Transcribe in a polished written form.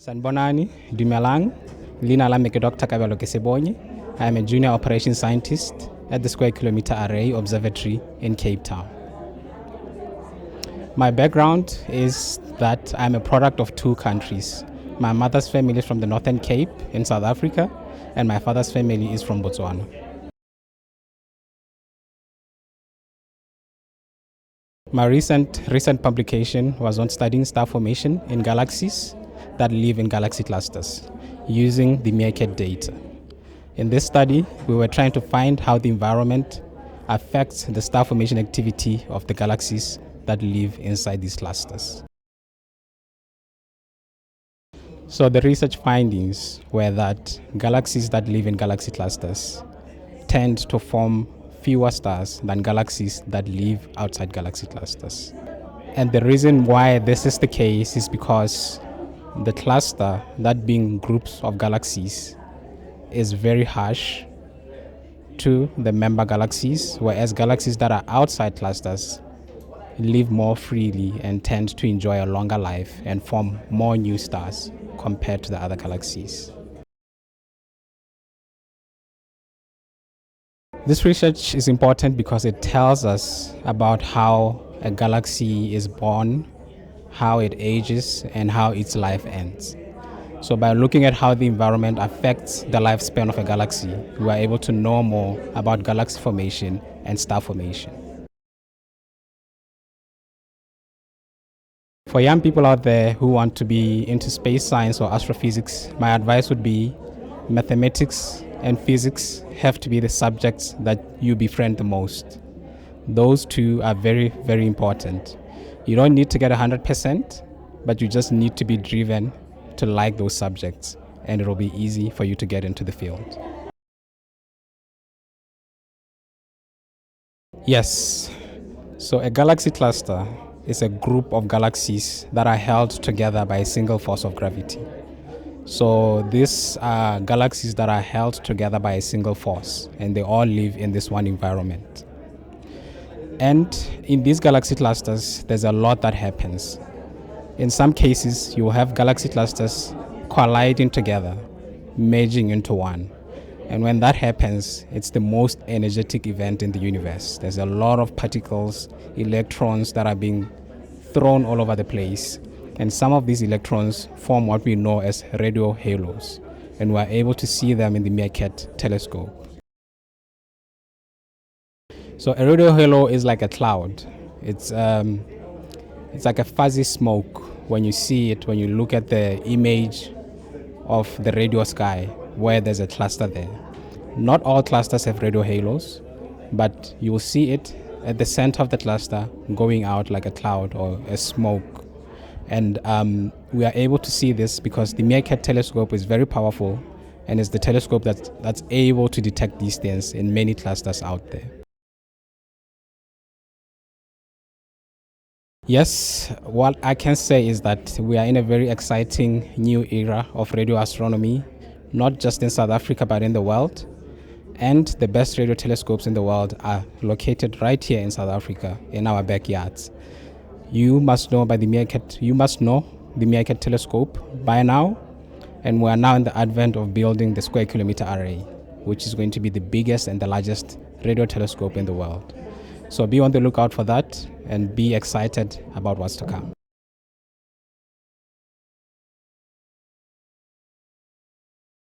Sanbonani, Dumelang, Lina Lameke Dr Kabelo Kesebonye. I am a junior operations scientist at the Square Kilometer Array Observatory in Cape Town. My background is that I'm a product of two countries. My mother's family is from the Northern Cape in South Africa, and my father's family is from Botswana. My recent publication was on studying star formation in galaxies that live in galaxy clusters using the MeerKAT data. In this study, we were trying to find how the environment affects the star formation activity of the galaxies that live inside these clusters. So the research findings were that galaxies that live in galaxy clusters tend to form fewer stars than galaxies that live outside galaxy clusters. And the reason why this is the case is because the cluster, that being groups of galaxies, is very harsh to the member galaxies, whereas galaxies that are outside clusters live more freely and tend to enjoy a longer life and form more new stars compared to the other galaxies. This research is important because it tells us about how a galaxy is born, how it ages, and how its life ends. So by looking at how the environment affects the lifespan of a galaxy, we are able to know more about galaxy formation and star formation. For young people out there who want to be into space science or astrophysics, my advice would be mathematics and physics have to be the subjects that you befriend the most. Those two are very, very important. You don't need to get 100%, but you just need to be driven to like those subjects, and it'll be easy for you to get into the field. Yes. So a galaxy cluster is a group of galaxies that are held together by a single force of gravity. So these are galaxies that are held together by a single force, and they all live in this one environment. And in these galaxy clusters, there's a lot that happens. In some cases, you will have galaxy clusters colliding together, merging into one. And when that happens, it's the most energetic event in the universe. There's a lot of particles, electrons that are being thrown all over the place. And some of these electrons form what we know as radio halos. And we're able to see them in the MeerKAT telescope. So a radio halo is like a cloud. It's like a fuzzy smoke when you see it, when you look at the image of the radio sky where there's a cluster there. Not all clusters have radio halos, but you will see it at the center of the cluster going out like a cloud or a smoke. And we are able to see this because the MeerKAT telescope is very powerful and is the telescope that's able to detect these things in many clusters out there. Yes, what I can say is that we are in a very exciting new era of radio astronomy, not just in South Africa but in the world. And the best radio telescopes in the world are located right here in South Africa, in our backyards. You must know the MeerKAT telescope by now, and we are now in the advent of building the Square Kilometer Array, which is going to be the biggest and the largest radio telescope in the world. So be on the lookout for that and be excited about what's to come.